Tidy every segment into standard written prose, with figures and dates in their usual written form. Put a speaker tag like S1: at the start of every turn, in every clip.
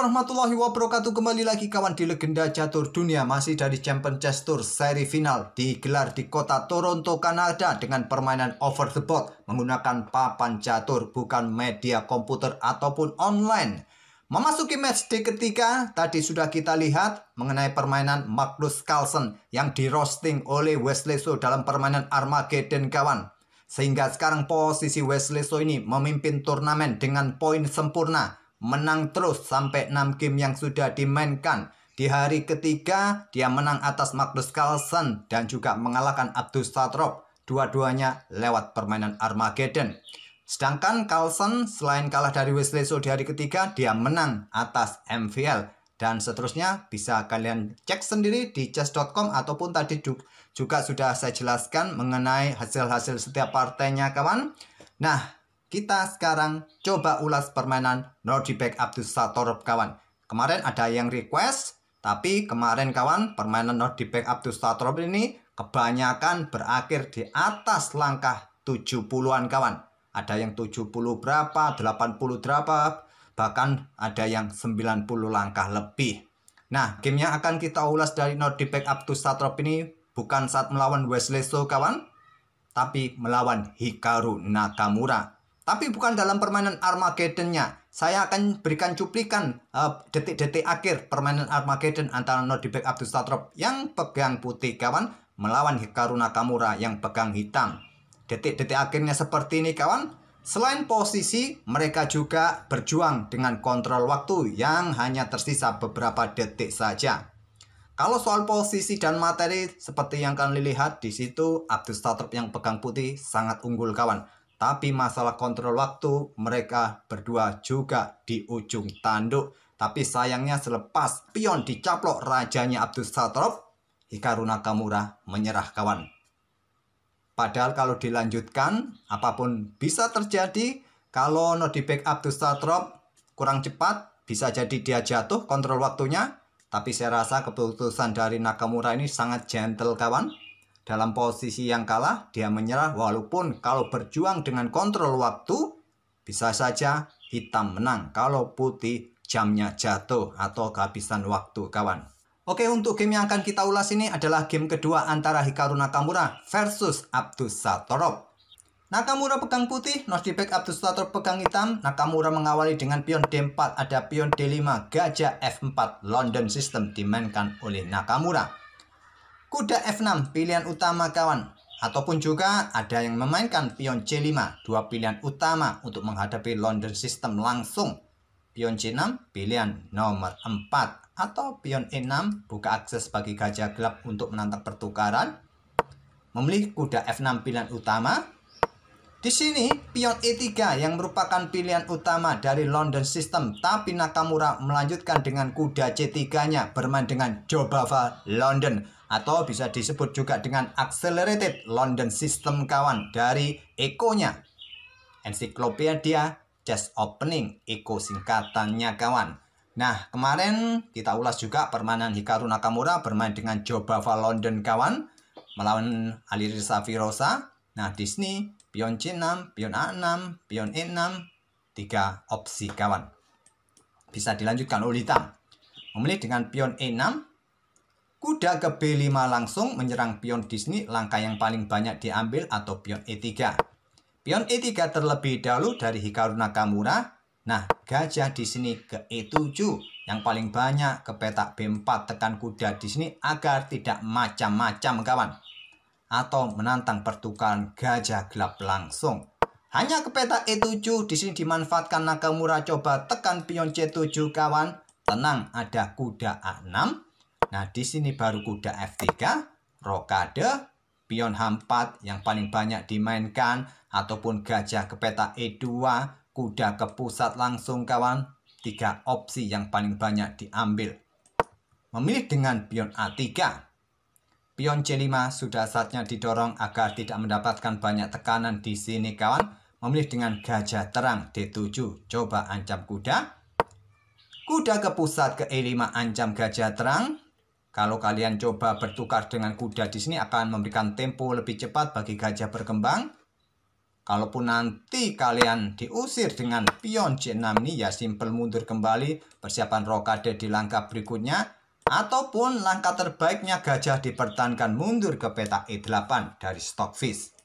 S1: warahmatullahi wabarakatuh. Kembali lagi kawan di Legenda Catur Dunia. Masih dari Champion Chess Tour seri final digelar di kota Toronto, Kanada, dengan permainan over the board menggunakan papan catur, bukan media komputer ataupun online. Memasuki match day ketiga, tadi sudah kita lihat mengenai permainan Magnus Carlsen yang di roasting oleh Wesley So dalam permainan Armageddon kawan. Sehingga sekarang posisi Wesley So ini memimpin turnamen dengan poin sempurna. Menang terus sampai 6 game yang sudah dimainkan. Di hari ketiga, dia menang atas Magnus Carlsen dan juga mengalahkan Abdus Satrov. Dua-duanya lewat permainan Armageddon. Sedangkan Carlsen selain kalah dari Wesley So di hari ketiga, dia menang atas MVL. Dan seterusnya bisa kalian cek sendiri di chess.com ataupun tadi juga sudah saya jelaskan mengenai hasil-hasil setiap partainya kawan. Nah, kita sekarang coba ulas permainan Nordibek Abdus Satorov kawan. Kemarin ada yang request, tapi kemarin kawan permainan Nordibek Abdus Satorov ini kebanyakan berakhir di atas langkah 70-an kawan. Ada yang 70 berapa, 80 berapa, bahkan ada yang 90 langkah lebih. Nah, game yang akan kita ulas dari Nordibek Abdus Satorov ini bukan saat melawan Wesley So kawan, tapi melawan Hikaru Nakamura. Tapi bukan dalam permainan Armageddon-nya. Saya akan berikan cuplikan detik-detik akhir permainan Armageddon antara Nordibek Abdus Satorov yang pegang putih kawan melawan Hikaru Nakamura yang pegang hitam. Detik-detik akhirnya seperti ini kawan. Selain posisi, mereka juga berjuang dengan kontrol waktu yang hanya tersisa beberapa detik saja. Kalau soal posisi dan materi seperti yang kalian lihat di situ, Abdus Satorov yang pegang putih sangat unggul kawan. Tapi masalah kontrol waktu, mereka berdua juga di ujung tanduk. Tapi sayangnya selepas pion dicaplok rajanya Abdus Satorov, Hikaru Nakamura menyerah kawan. Padahal kalau dilanjutkan, apapun bisa terjadi. Kalau Nordibek Abdus Satorov kurang cepat, bisa jadi dia jatuh kontrol waktunya. Tapi saya rasa keputusan dari Nakamura ini sangat gentle kawan. Dalam posisi yang kalah, dia menyerah walaupun kalau berjuang dengan kontrol waktu, bisa saja hitam menang. Kalau putih, jamnya jatuh atau kehabisan waktu kawan. Oke, untuk game yang akan kita ulas ini adalah game kedua antara Hikaru Nakamura versus Abdus Satorov. Nakamura pegang putih, Nordibek Abdus Satorov pegang hitam. Nakamura mengawali dengan pion D4, ada pion D5, gajah F4, London System dimainkan oleh Nakamura. Kuda F6 pilihan utama kawan. Ataupun juga ada yang memainkan pion C5, dua pilihan utama untuk menghadapi London System langsung. Pion C6 pilihan nomor 4 atau pion E6 buka akses bagi gajah gelap untuk menantang pertukaran. Memilih kuda F6 pilihan utama. Di sini pion E3 yang merupakan pilihan utama dari London System, tapi Nakamura melanjutkan dengan kuda C3-nya bermain dengan Jobava London atau bisa disebut juga dengan Accelerated London System kawan dari Eko-nya. Encyclopedia Chess Opening, Eko singkatannya kawan. Nah, kemarin kita ulas juga permainan Hikaru Nakamura bermain dengan Jobava London kawan melawan Alireza Firoza. Nah, di sini pion C6, pion A6, pion E6, 3 opsi kawan. Bisa dilanjutkan oleh hitam. Memilih dengan pion E6, kuda ke B5 langsung menyerang pion di sini, langkah yang paling banyak diambil atau pion E3. Pion E3 terlebih dahulu dari Hikaru Nakamura. Nah, gajah di sini ke E7 yang paling banyak ke petak B4, tekan kuda di sini agar tidak macam-macam kawan. Atau menantang pertukaran gajah gelap langsung. Hanya ke peta E7 di sini dimanfaatkan Nakamura, coba tekan pion C7 kawan. Tenang, ada kuda A6. Nah, di sini baru kuda F3, rokade, pion H4 yang paling banyak dimainkan ataupun gajah ke peta E2, kuda ke pusat langsung kawan. 3 opsi yang paling banyak diambil. Memilih dengan pion A3. Pion C5 sudah saatnya didorong agar tidak mendapatkan banyak tekanan di sini kawan. Memilih dengan gajah terang D7, coba ancam kuda. Kuda ke pusat ke E5 ancam gajah terang. Kalau kalian coba bertukar dengan kuda di sini akan memberikan tempo lebih cepat bagi gajah berkembang. Kalaupun nanti kalian diusir dengan pion C6 ini, ya simpel mundur kembali, persiapan rokade di langkah berikutnya. Ataupun langkah terbaiknya gajah dipertahankan mundur ke peta E8 dari Stockfish.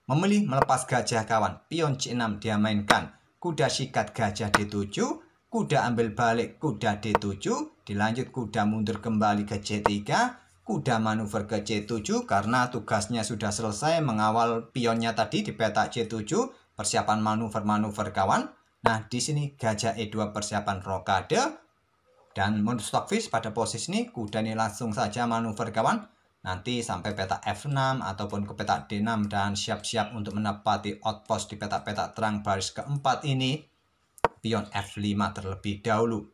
S1: Memilih melepas gajah kawan, pion C6 dia mainkan, kuda sikat gajah D7, kuda ambil balik kuda D7, dilanjut kuda mundur kembali ke C3, kuda manuver ke C7 karena tugasnya sudah selesai mengawal pionnya tadi di peta C7, persiapan manuver-manuver kawan. Nah, di sini gajah E2 persiapan rokade. Dan menurut Stockfish pada posisi ini kuda ini langsung saja manuver kawan. Nanti sampai peta F6 ataupun ke peta D6 dan siap-siap untuk menepati outpost di peta-peta terang baris keempat ini. Pion F5 terlebih dahulu.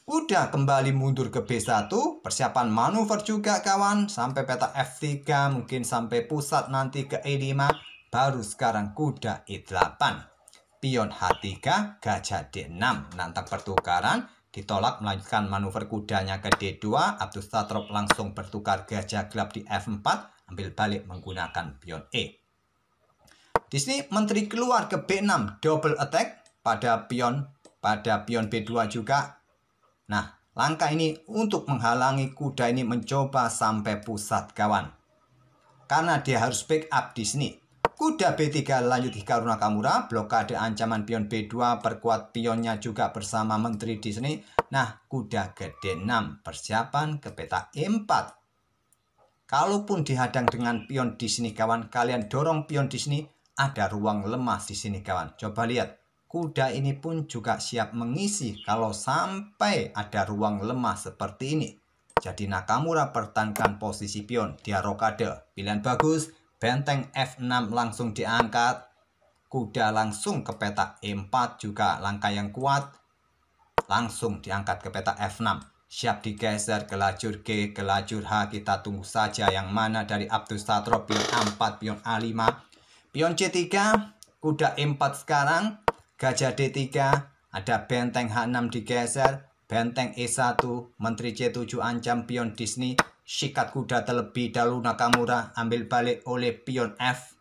S1: Kuda kembali mundur ke B1, persiapan manuver juga kawan. Sampai peta F3, mungkin sampai pusat nanti ke E5. Baru sekarang kuda E8. Pion H3, gajah D6, menantang pertukaran. Ditolak melanjutkan manuver kudanya ke D2, Abdus Satrop langsung bertukar gajah gelap di F4, ambil balik menggunakan pion E. Di sini menteri keluar ke B6, double attack pada pion B2 juga. Nah, langkah ini untuk menghalangi kuda ini mencoba sampai pusat kawan. Karena dia harus backup di sini. Kuda B3 lanjut Hikaru Nakamura, blokade ancaman pion B2, perkuat pionnya juga bersama menteri di sini. Nah, kuda ke D6, persiapan ke peta E4. Kalaupun dihadang dengan pion di sini kawan, kalian dorong pion di sini, ada ruang lemah di sini kawan. Coba lihat, kuda ini pun juga siap mengisi kalau sampai ada ruang lemah seperti ini. Jadi Nakamura pertahankan posisi pion, dia rokade, pilihan bagus. Benteng F6 langsung diangkat. Kuda langsung ke peta E4 juga langkah yang kuat. Langsung diangkat ke peta F6. Siap digeser ke lajur G, ke lajur H. Kita tunggu saja yang mana dari Abdus Satrop. Pion A4, pion A5. Pion C3, kuda E4 sekarang. Gajah D3, ada benteng H6 digeser. Benteng E1, menteri C7 ancam pion di sini. Sikat kuda terlebih dahulu Nakamura, ambil balik oleh pion F.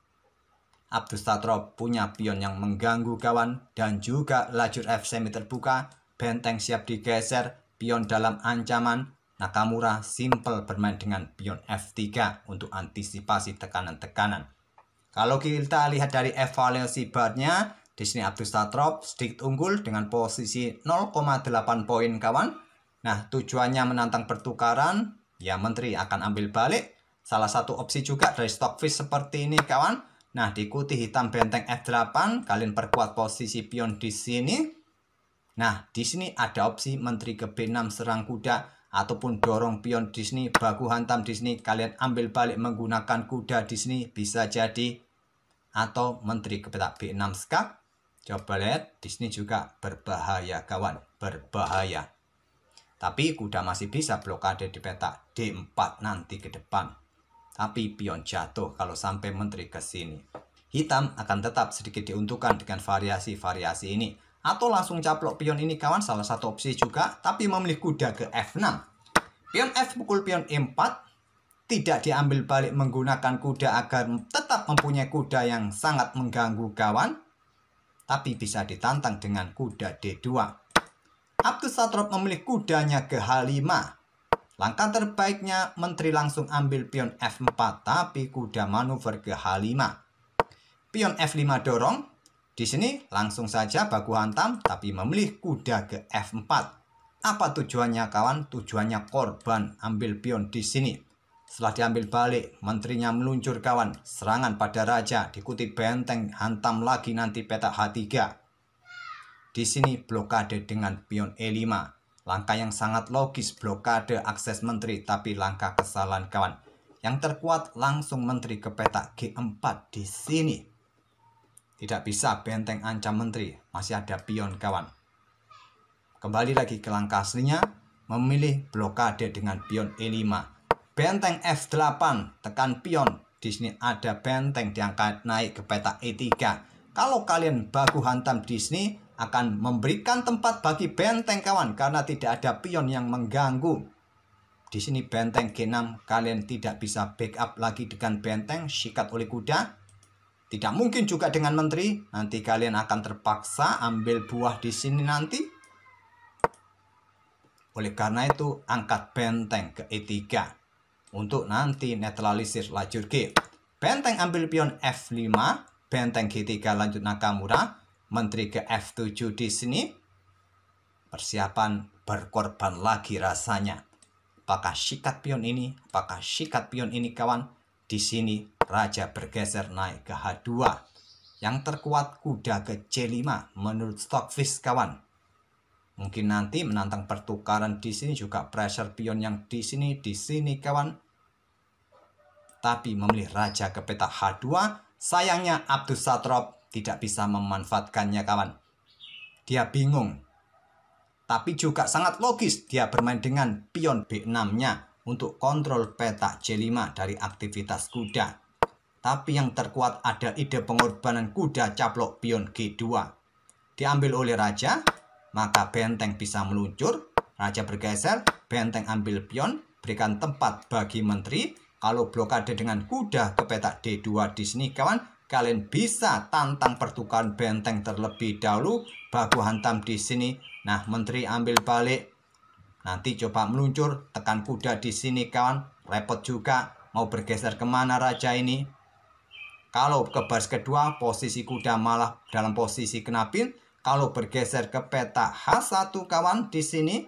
S1: Abdus Satrop punya pion yang mengganggu kawan. Dan juga lajur F semi terbuka. Benteng siap digeser, pion dalam ancaman. Nakamura simple bermain dengan pion F3 untuk antisipasi tekanan-tekanan. Kalau kita lihat dari evaluasi barnya, di sini Abdus Satrop sedikit unggul dengan posisi 0,8 poin kawan. Nah, tujuannya menantang pertukaran. Ya, menteri akan ambil balik. Salah satu opsi juga dari Stockfish seperti ini kawan. Nah, diikuti hitam benteng F8. Kalian perkuat posisi pion di sini. Nah, di sini ada opsi menteri ke B6 serang kuda. Ataupun dorong pion di sini. Baku hantam di sini. Kalian ambil balik menggunakan kuda di sini. Bisa jadi. Atau menteri ke peta B6 skak. Coba lihat. Di sini juga berbahaya kawan. Berbahaya. Tapi kuda masih bisa blokade di peta D4 nanti ke depan. Tapi pion jatuh kalau sampai menteri ke sini. Hitam akan tetap sedikit diuntungkan dengan variasi-variasi ini. Atau langsung caplok pion ini kawan, salah satu opsi juga. Tapi memilih kuda ke F6. Pion F pukul pion E4. Tidak diambil balik menggunakan kuda agar tetap mempunyai kuda yang sangat mengganggu kawan. Tapi bisa ditantang dengan kuda D2. Abdus Satrop memilih kudanya ke H5. Langkah terbaiknya menteri langsung ambil pion F4 tapi kuda manuver ke H5. Pion F5 dorong. Di sini langsung saja baku hantam tapi memilih kuda ke F4. Apa tujuannya kawan? Tujuannya korban ambil pion di sini. Setelah diambil balik, menterinya meluncur kawan. Serangan pada raja, diikuti benteng, hantam lagi nanti peta H3. Di sini blokade dengan pion E5. Langkah yang sangat logis blokade akses menteri, tapi langkah kesalahan kawan. Yang terkuat langsung menteri ke peta G4 di sini. Tidak bisa benteng ancam menteri, masih ada pion kawan. Kembali lagi ke langkah aslinya, memilih blokade dengan pion E5. Benteng F8, tekan pion. Di sini ada benteng diangkat naik ke peta E3. Kalau kalian baku hantam di sini, akan memberikan tempat bagi benteng kawan karena tidak ada pion yang mengganggu. Di sini benteng G6 kalian tidak bisa backup lagi dengan benteng sikat oleh kuda. Tidak mungkin juga dengan menteri. Nanti kalian akan terpaksa ambil buah di sini nanti. Oleh karena itu, angkat benteng ke E3 untuk nanti netralisir lajur G. Benteng ambil pion F5, benteng G3 lanjut Nakamura, menteri ke F7 di sini. Persiapan berkorban lagi rasanya. Apakah sikat pion ini? Apakah sikat pion ini, kawan? Di sini raja bergeser naik ke H2. Yang terkuat kuda ke C5 menurut Stockfish, kawan. Mungkin nanti menantang pertukaran di sini juga pressure pion yang di sini, kawan. Tapi memilih raja ke peta H2, sayangnya Abdussatrop tidak bisa memanfaatkannya, kawan. Dia bingung. Tapi juga sangat logis dia bermain dengan pion B6-nya untuk kontrol peta C5 dari aktivitas kuda. Tapi yang terkuat ada ide pengorbanan kuda caplok pion G2. Diambil oleh raja, maka benteng bisa meluncur. Raja bergeser, benteng ambil pion, berikan tempat bagi menteri. Kalau blokade dengan kuda ke peta D2 di sini, kawan, kalian bisa tantang pertukaran benteng terlebih dahulu. Baku hantam di sini. Nah, menteri ambil balik. Nanti coba meluncur, tekan kuda di sini, kawan. Repot juga. Mau bergeser kemana raja ini? Kalau ke baris kedua, posisi kuda malah dalam posisi kenapil. Kalau bergeser ke peta H1, kawan, di sini,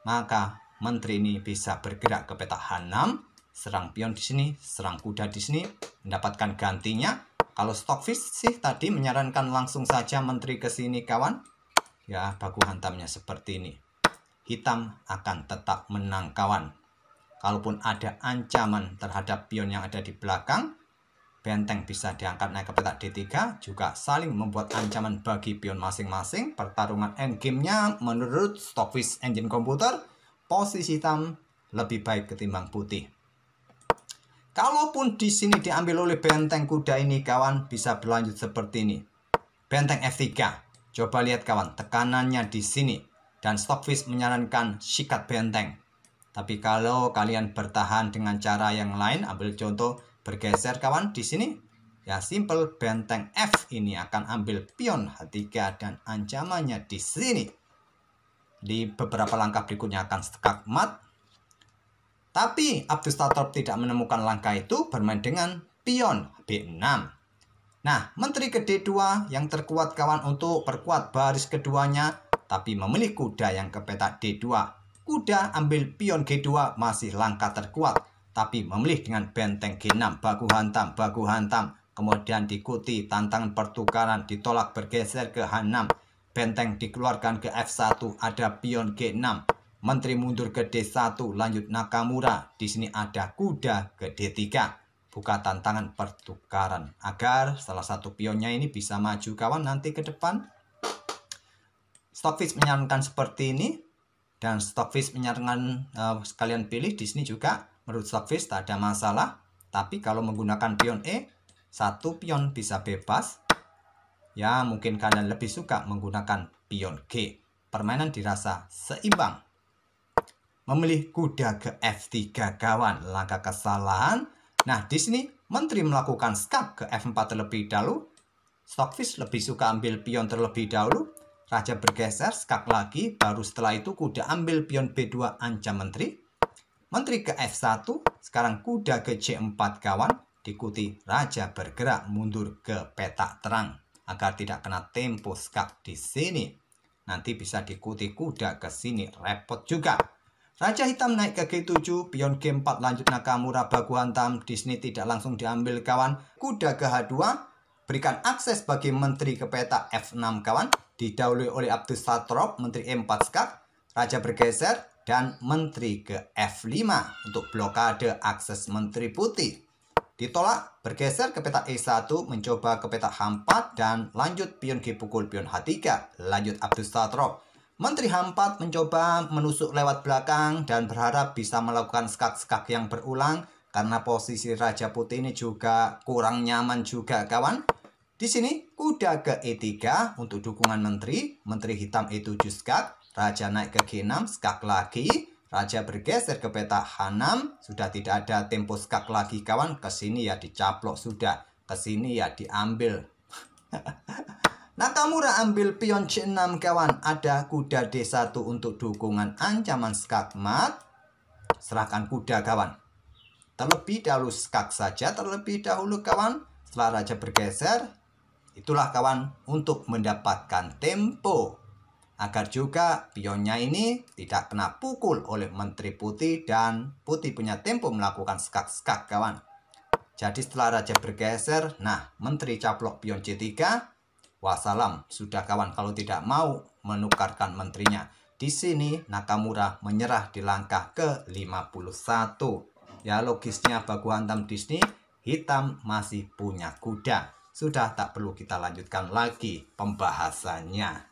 S1: maka menteri ini bisa bergerak ke peta H6. Serang pion di sini, serang kuda di sini, mendapatkan gantinya. Kalau Stockfish sih tadi menyarankan langsung saja menteri ke sini, kawan. Ya, baku hantamnya seperti ini. Hitam akan tetap menang, kawan. Kalaupun ada ancaman terhadap pion yang ada di belakang, benteng bisa diangkat naik ke peta D3, juga saling membuat ancaman bagi pion masing-masing. Pertarungan endgame-nya menurut Stockfish Engine Komputer, posisi hitam lebih baik ketimbang putih. Kalaupun di sini diambil oleh benteng kuda ini, kawan, bisa berlanjut seperti ini. Benteng F3. Coba lihat, kawan, tekanannya di sini. Dan Stockfish menyarankan sikat benteng. Tapi kalau kalian bertahan dengan cara yang lain, ambil contoh bergeser, kawan, di sini. Ya, simple, benteng F ini akan ambil pion H3 dan ancamannya di sini. Di beberapa langkah berikutnya akan skak mat. Tapi Abdussatrop tidak menemukan langkah itu, bermain dengan pion B6. Nah, menteri ke D2 yang terkuat, kawan, untuk perkuat baris keduanya, tapi memilih kuda yang ke peta D2. Kuda ambil pion G2 masih langkah terkuat, tapi memilih dengan benteng G6, baku hantam, kemudian diikuti tantangan pertukaran, ditolak bergeser ke H6, benteng dikeluarkan ke F1, ada pion G6, menteri mundur ke D1, lanjut Nakamura, di sini ada kuda ke D3. Buka tantangan pertukaran agar salah satu pionnya ini bisa maju, kawan, nanti ke depan. Stockfish menyarankan seperti ini, dan Stockfish menyarankan sekalian pilih di sini juga. Menurut Stockfish tak ada masalah, tapi kalau menggunakan pion E, satu pion bisa bebas. Ya, mungkin kalian lebih suka menggunakan pion G. Permainan dirasa seimbang. Memilih kuda ke F3, kawan, langkah kesalahan. Nah, di sini menteri melakukan skak ke F4 terlebih dahulu. Stockfish lebih suka ambil pion terlebih dahulu. Raja bergeser, skak lagi, baru setelah itu kuda ambil pion B2 ancam menteri. Menteri ke F1, sekarang kuda ke C4, kawan. Diikuti raja bergerak mundur ke peta terang agar tidak kena tempo skak di sini. Nanti bisa diikuti kuda ke sini, repot juga. Raja hitam naik ke G7, pion G4 lanjut Nakamura, baku hantam. Di sini tidak langsung diambil, kawan. Kuda ke H2, berikan akses bagi menteri ke peta F6, kawan. Didahului oleh Abdussatrop, menteri E4 skak. Raja bergeser dan menteri ke F5 untuk blokade akses menteri putih. Ditolak, bergeser ke peta E1, mencoba ke peta H4 dan lanjut pion G pukul pion H3. Lanjut Abdussatrop. Menteri H4 mencoba menusuk lewat belakang dan berharap bisa melakukan skak-skak yang berulang karena posisi Raja Putih ini juga kurang nyaman juga, kawan. Di sini kuda ke E3 untuk dukungan menteri. Menteri hitam E7 skak. Raja naik ke G6, skak lagi. Raja bergeser ke peta H6. Sudah tidak ada tempo skak lagi, kawan. Ke sini ya dicaplok sudah. kesini ya diambil. Nakamura ambil pion C6 kawan. Ada kuda D1 untuk dukungan ancaman skak mat. Serahkan kuda kawan. Terlebih dahulu skak saja terlebih dahulu kawan. Setelah raja bergeser, itulah kawan untuk mendapatkan tempo. Agar juga pionnya ini tidak kena pukul oleh menteri putih dan putih punya tempo melakukan skak-skak kawan. Jadi setelah raja bergeser, nah menteri caplok pion C3. Wassalam, sudah kawan kalau tidak mau menukarkan menterinya. Di sini Nakamura menyerah di langkah ke-51. Ya logisnya baku hantam Disney, hitam masih punya kuda. Sudah tak perlu kita lanjutkan lagi pembahasannya.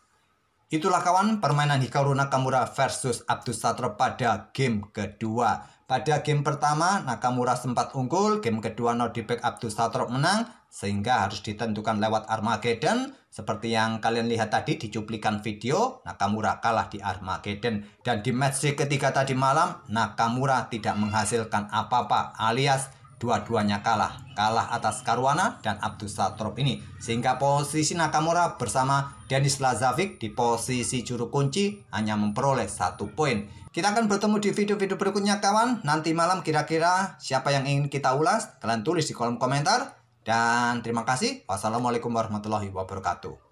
S1: Itulah kawan permainan Hikaru Nakamura versus Abdusattor pada game kedua. Pada game pertama Nakamura sempat unggul, game kedua no dibek Abdusattor menang, sehingga harus ditentukan lewat Armageddon. Seperti yang kalian lihat tadi di cuplikan video, Nakamura kalah di Armageddon. Dan di match ketiga tadi malam, Nakamura tidak menghasilkan apa-apa, alias dua-duanya kalah atas Caruana dan Abdusattor ini, sehingga posisi Nakamura bersama Denis Lazovic di posisi juru kunci hanya memperoleh 1 poin. Kita akan bertemu di video-video berikutnya kawan. Nanti malam kira-kira siapa yang ingin kita ulas, kalian tulis di kolom komentar. Dan terima kasih. Wassalamualaikum warahmatullahi wabarakatuh.